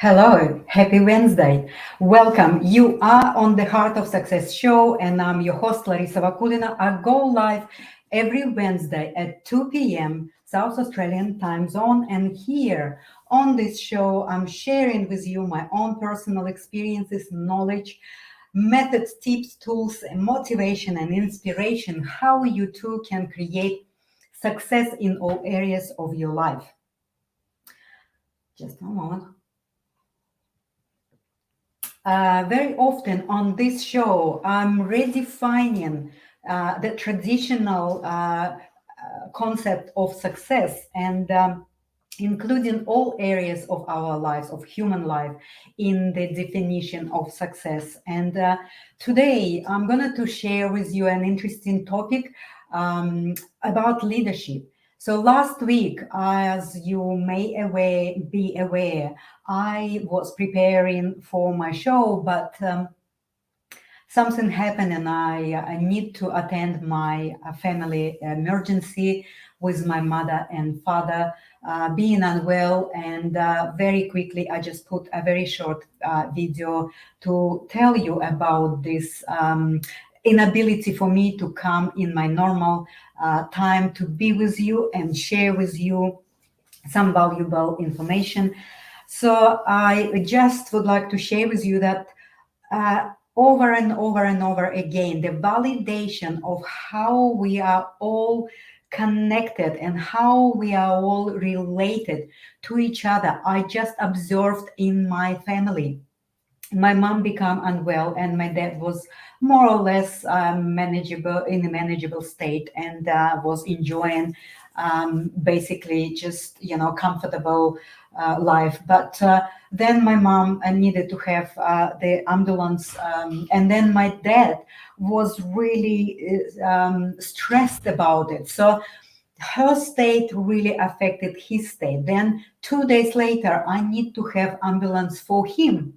Hello, happy Wednesday. Welcome. You are on the Heart of Success show, and I'm your host, Larissa Vakulina. I go live every Wednesday at 2 p.m. South Australian time zone. And here on this show, I'm sharing with you my own personal experiences, knowledge, methods, tips, tools, and motivation and inspiration, how you too can create success in all areas of your life. Just a moment. Very often on this show, I'm redefining the traditional concept of success and including all areas of our lives, of human life, in the definition of success. And today, I'm going to share with you an interesting topic about leadership. So last week, as you may be aware, I was preparing for my show, but something happened and I need to attend my family emergency with my mother and father being unwell. And very quickly, I just put a very short video to tell you about this inability for me to come in my normal time to be with you and share with you some valuable information. So I just would like to share with you that over and over and over again, the validation of how we are all connected and how we are all related to each other, I just observed in my family. My mom became unwell and my dad was more or less manageable, in a manageable state, and was enjoying basically just comfortable life. But then my mom needed to have the ambulance, and then my dad was really stressed about it. So her state really affected his state. Then 2 days later, I need to have ambulance for him.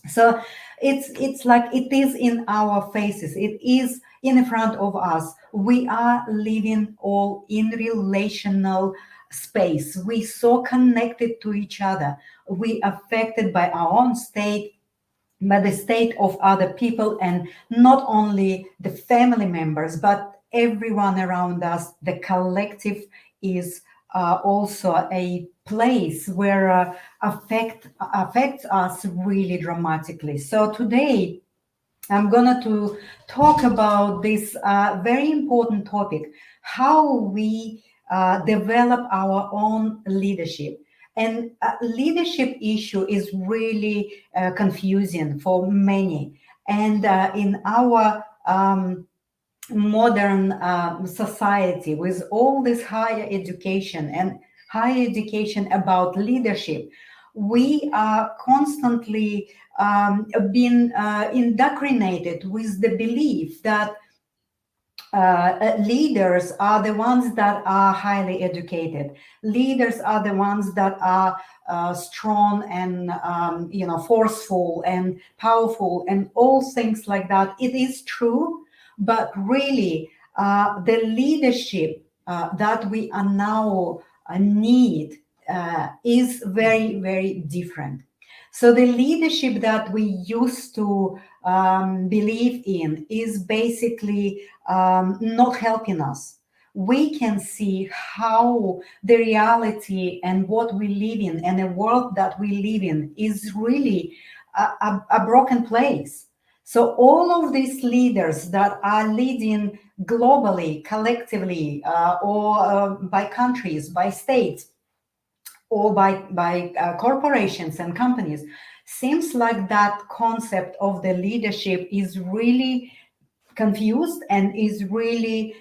So it's like it is in our faces, it is in front of us. We are living all in relational space. We so connected to each other. We affected by our own state, by the state of other people, and not only the family members but everyone around us. The collective is also a place where affects us really dramatically. So today I'm going to talk about this very important topic: how we develop our own leadership. And leadership issue is really confusing for many. And in our modern society, with all this higher education and higher education about leadership, we are constantly being indoctrinated with the belief that leaders are the ones that are highly educated. Leaders are the ones that are strong and forceful and powerful and all things like that. It is true, but really the leadership that we are now need is very, very different. So the leadership that we used to believe in is basically not helping us. We can see how the reality and what we live in and the world that we live in is really a broken place. So all of these leaders that are leading globally, collectively, or by countries, by states, or by corporations and companies, seems like that concept of the leadership is really confused and is really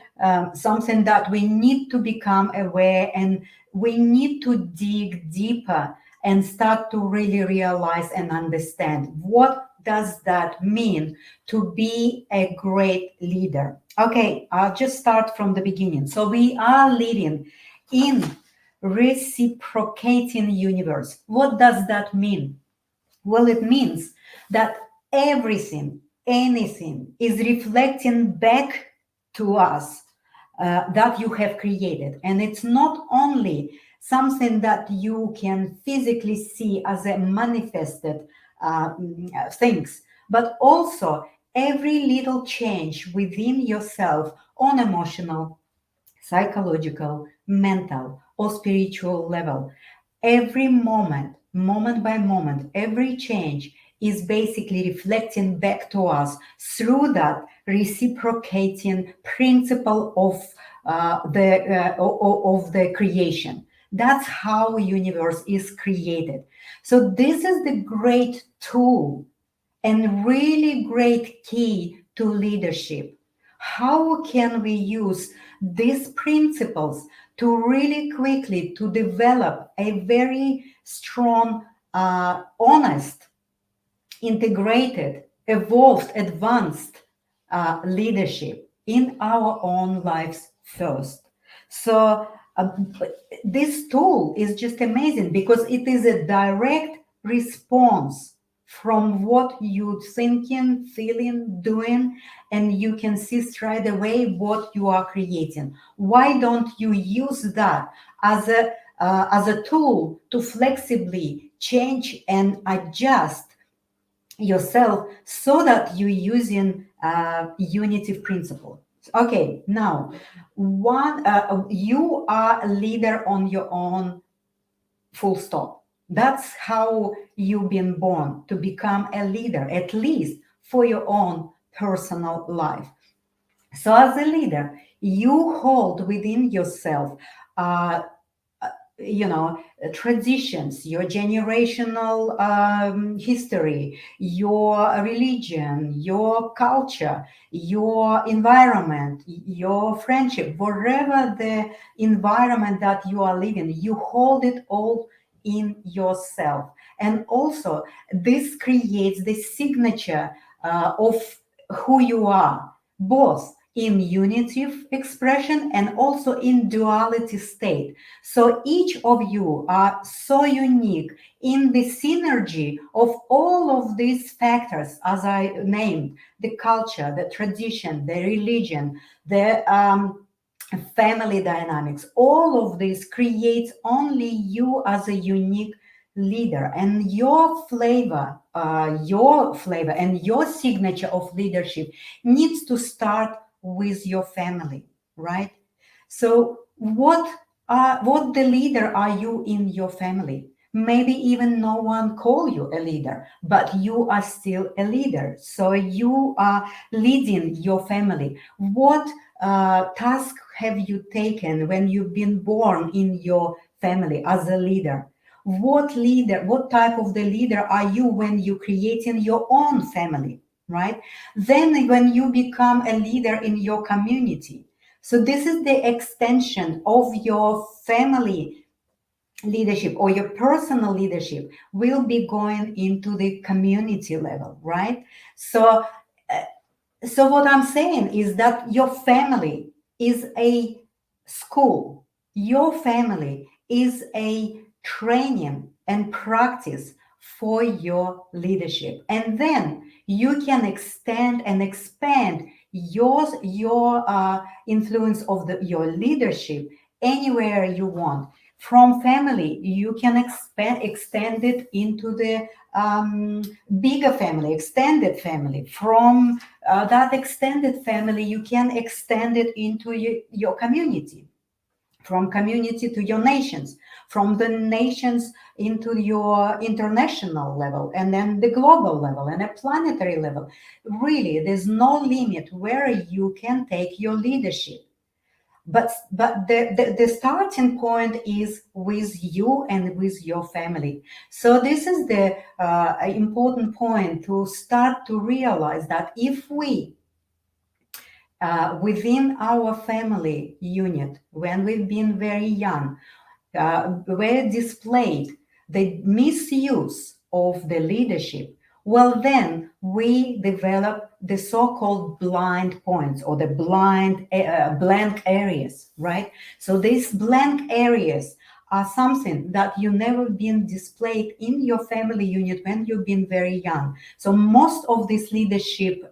something that we need to become aware, and we need to dig deeper and start to really realize and understand what does that mean to be a great leader. Okay, I'll just start from the beginning. So we are living in reciprocating universe. What does that mean? Well, it means that everything, anything is reflecting back to us that you have created. And it's not only something that you can physically see as a manifested things, but also every little change within yourself on emotional, psychological, mental, or spiritual level. Every moment, moment by moment, every change is basically reflecting back to us through that reciprocating principle of the creation. That's how universe is created. So this is the great tool and really great key to leadership. How can we use these principles to really quickly to develop a very strong, honest, integrated, evolved, advanced leadership in our own lives first? So this tool is just amazing because it is a direct response from what you're thinking, feeling, doing, and you can see straight away what you are creating. Why don't you use that as a tool to flexibly change and adjust yourself so that you're using unitive principle? Okay, now you are a leader on your own, full stop. That's how you've been born, to become a leader, at least for your own personal life. So as a leader, you hold within yourself uh, traditions, your generational history, your religion, your culture, your environment, your friendship, wherever the environment that you are living, you hold it all in yourself. And also this creates the signature of who you are, both in unitive expression and also in duality state. So each of you are so unique in the synergy of all of these factors, as I named: the culture, the tradition, the religion, the family dynamics. All of this creates only you as a unique leader, and your flavor and your signature of leadership needs to start with your family, right? So what the leader are you in your family? Maybe even no one call you a leader, but you are still a leader. So you are leading your family. What task have you taken when you've been born in your family as a leader? What type of the leader are you when you creating your own family, right? Then when you become a leader in your community, so this is the extension of your family leadership, or your personal leadership will be going into the community level, right? So so what I'm saying is that your family is a school. Your family is a training and practice for your leadership. And then you can extend and expand your influence of your leadership anywhere you want. From family, you can extend it into the bigger family, extended family. From that extended family, you can extend it into your community, from community to your nations, from the nations into your international level, and then the global level and a planetary level. Really, there's no limit where you can take your leadership. But the starting point is with you and with your family. So this is the important point, to start to realize that if we within our family unit, when we've been very young, were displayed the misuse of the leadership, well, then we develop the so-called blind points, or the blank areas, right? So these blank areas are something that you never been displayed in your family unit when you've been very young. So most of this leadership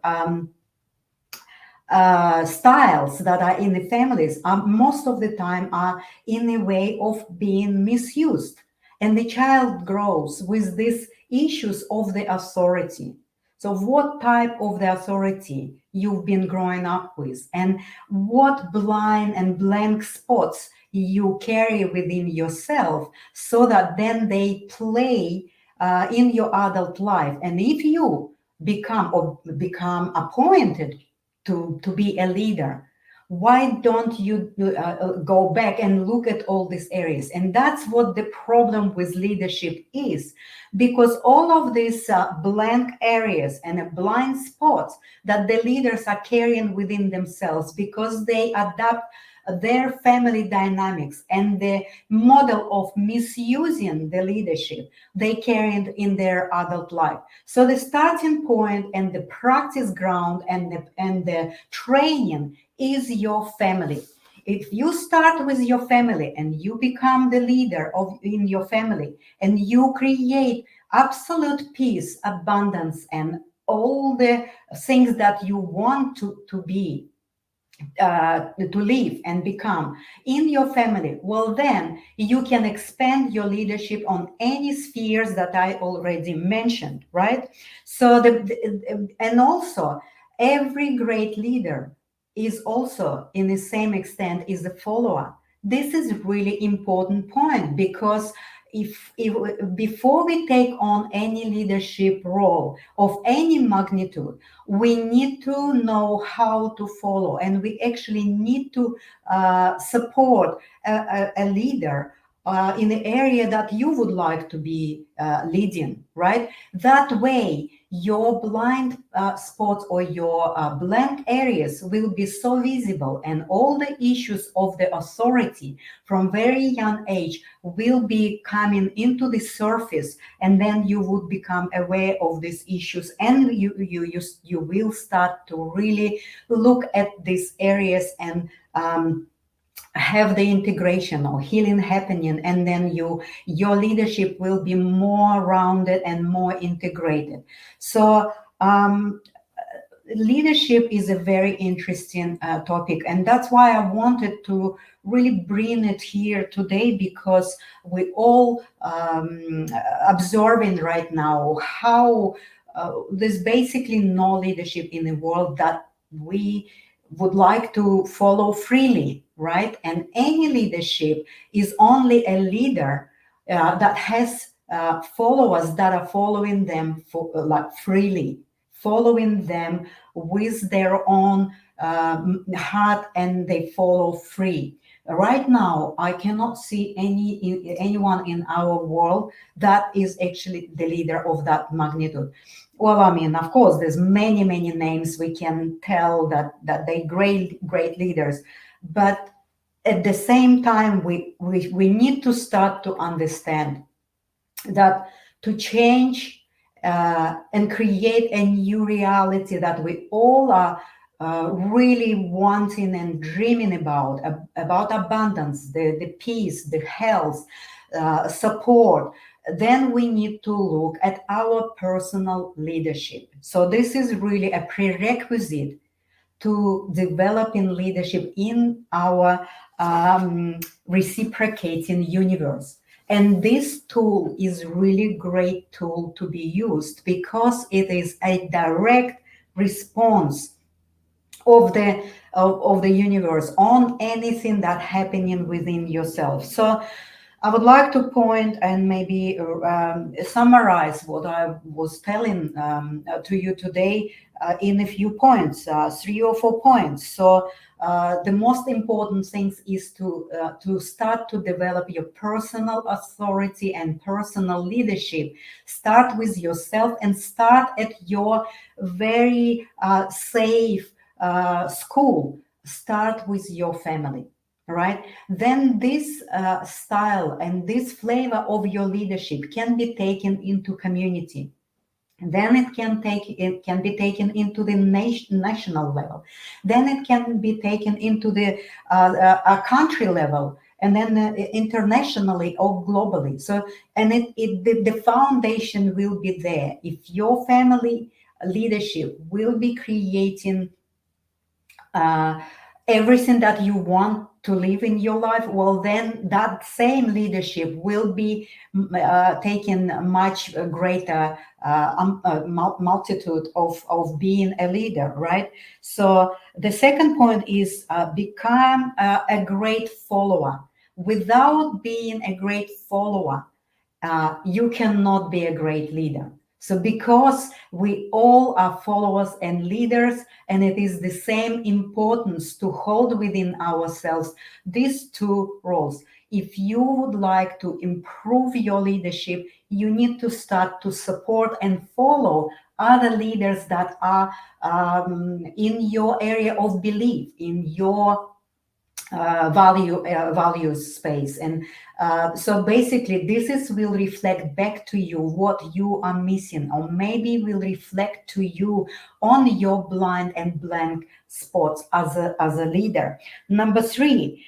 styles that are in the families are most of the time are in a way of being misused, and the child grows with these issues of the authority. So what type of the authority you've been growing up with, and what blind and blank spots you carry within yourself, so that then they play in your adult life. And if you become appointed to be a leader, why don't you go back and look at all these areas? And that's what the problem with leadership is, because all of these blank areas and blind spots that the leaders are carrying within themselves, because they adapt their family dynamics and the model of misusing the leadership they carried in their adult life. So the starting point and the practice ground and the training is your family. If you start with your family and you become the leader of in your family, and you create absolute peace, abundance, and all the things that you want to be, to live and become in your family, well, then you can expand your leadership on any spheres that I already mentioned, right? So and also every great leader is also in the same extent is a follower. This is really important point, because if before we take on any leadership role of any magnitude, we need to know how to follow, and we actually need to support a leader in the area that you would like to be leading, right? That way, your blind spots or your blank areas will be so visible, and all the issues of the authority from very young age will be coming into the surface, and then you would become aware of these issues, and you will start to really look at these areas and have the integration or healing happening, and then your leadership will be more rounded and more integrated. So leadership is a very interesting topic, and that's why I wanted to really bring it here today, because we all observing right now how there's basically no leadership in the world that we would like to follow freely, right? And any leadership is only a leader that has followers that are following them for, like freely, following them with their own heart, and they follow free. Right now, I cannot see anyone in our world that is actually the leader of that magnitude. Well, I mean, of course, there's many names we can tell that they great leaders, but at the same time, we need to start to understand that to change and create a new reality that we all are really wanting and dreaming about abundance, the peace, the health, support, then we need to look at our personal leadership. So this is really a prerequisite to developing leadership in our reciprocating universe. And this tool is really great tool to be used, because it is a direct response of the universe on anything that happening within yourself. So I would like to point and maybe summarize what I was telling to you today in a few points, 3 or 4 points. So the most important things is to start to develop your personal authority and personal leadership. Start with yourself, and start at your very safe school. Start with your family, right? Then this style and this flavor of your leadership can be taken into community. Then it can be taken into the national level. Then it can be taken into the country level, and then internationally or globally. So, and the foundation will be there if your family leadership will be creating uh, everything that you want to live in your life, well, then that same leadership will be taking much greater multitude of being a leader, right? So the second point is become a great follower. Without being a great follower, you cannot be a great leader. So, because we all are followers and leaders, and it is the same importance to hold within ourselves these two roles. If you would like to improve your leadership, you need to start to support and follow other leaders that are in your area of belief, in your values space. And so basically this is will reflect back to you what you are missing, or maybe will reflect to you on your blind and blank spots as a leader. Number three,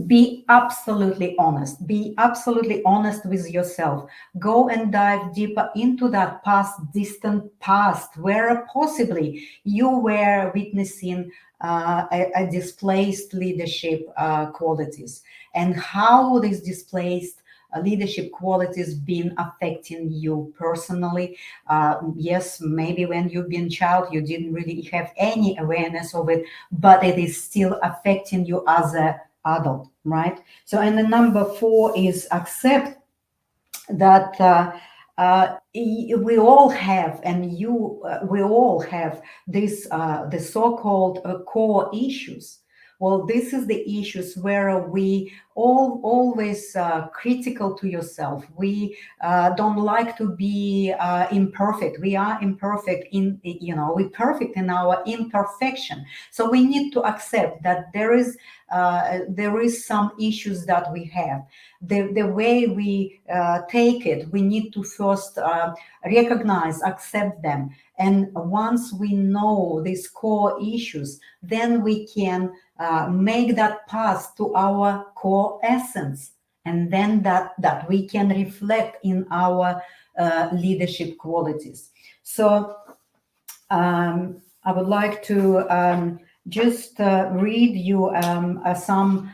be absolutely honest. Be absolutely honest with yourself. Go and dive deeper into that past, distant past, where possibly you were witnessing a displaced leadership qualities, and how these displaced leadership qualities been affecting you personally. Yes, maybe when you've been a child, you didn't really have any awareness of it, but it is still affecting you as a adult, right? So, and the number four is accept that we all have, and we all have this, the so-called core issues. Well, this is the issues where we all always critical to yourself. We don't like to be imperfect. We are imperfect in, we're perfect in our imperfection. So we need to accept that there is some issues that we have. The way we take it, we need to first recognize, accept them. And once we know these core issues, then we can make that path to our core essence. And then that we can reflect in our leadership qualities. So I would like to just read you some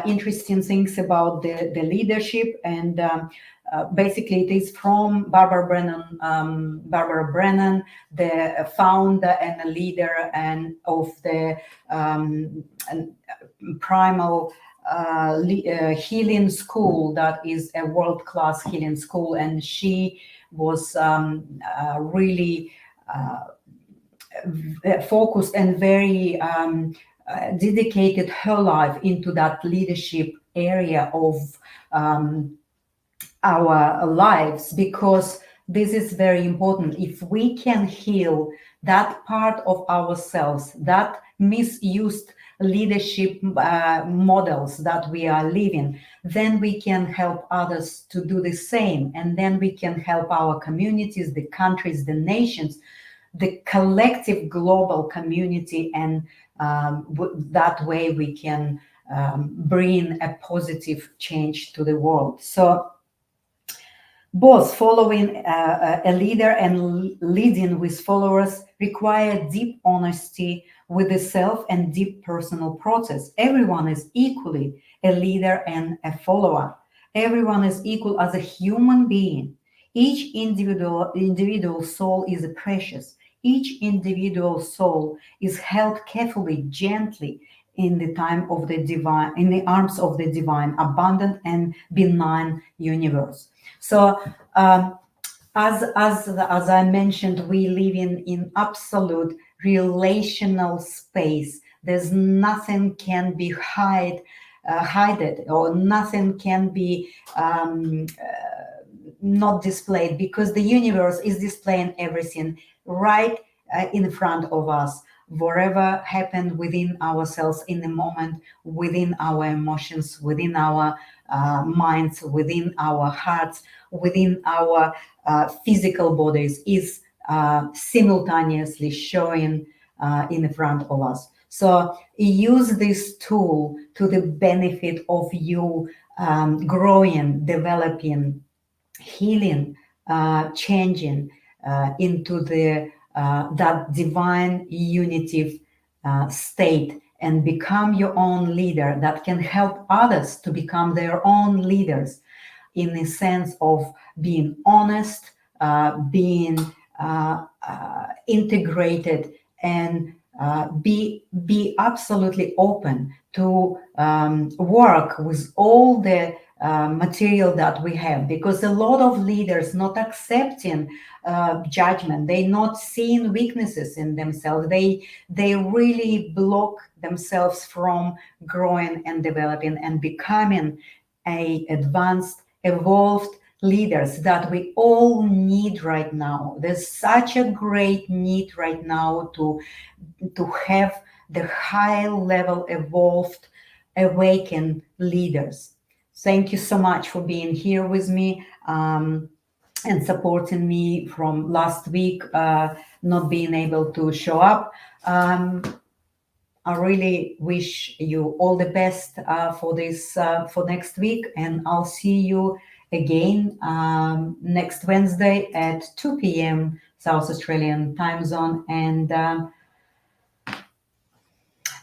interesting things about the leadership. And basically, it is from Barbara Brennan. Barbara Brennan, the founder and a leader and of the primal healing school, that is a world-class healing school. And she was really focused and very dedicated her life into that leadership area of our lives, because this is very important. If we can heal that part of ourselves, that misused leadership models that we are living, then we can help others to do the same, and then we can help our communities, the countries, the nations, the collective global community. And that way we can bring a positive change to the world. So both following a leader and leading with followers require deep honesty with the self and deep personal process. Everyone is equally a leader and a follower. Everyone is equal as a human being. Each individual soul is precious. Each individual soul is held carefully, gently in the time of the divine, in the arms of the divine, abundant and benign universe. So, as I mentioned, we live in absolute relational space. There's nothing can be hidden, or nothing can be not displayed, because the universe is displaying everything right in front of us. Whatever happened within ourselves in the moment, within our emotions, within our minds, within our hearts, within our physical bodies, is simultaneously showing in front of us. So use this tool to the benefit of you growing, developing, healing, changing into the that divine unity state and become your own leader that can help others to become their own leaders in the sense of being honest, being integrated, and be absolutely open to work with all the material that we have, because a lot of leaders not accepting judgment, they not seeing weaknesses in themselves, they really block themselves from growing and developing and becoming a advanced, evolved leaders that we all need right now. There's such a great need right now to have the high level evolved, awakened leaders. Thank you so much for being here with me and supporting me from last week, not being able to show up. I really wish you all the best for this for next week, and I'll see you again next Wednesday at 2 p.m. South Australian time zone. And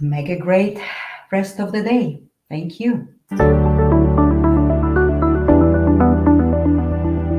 make a great rest of the day. Thank you.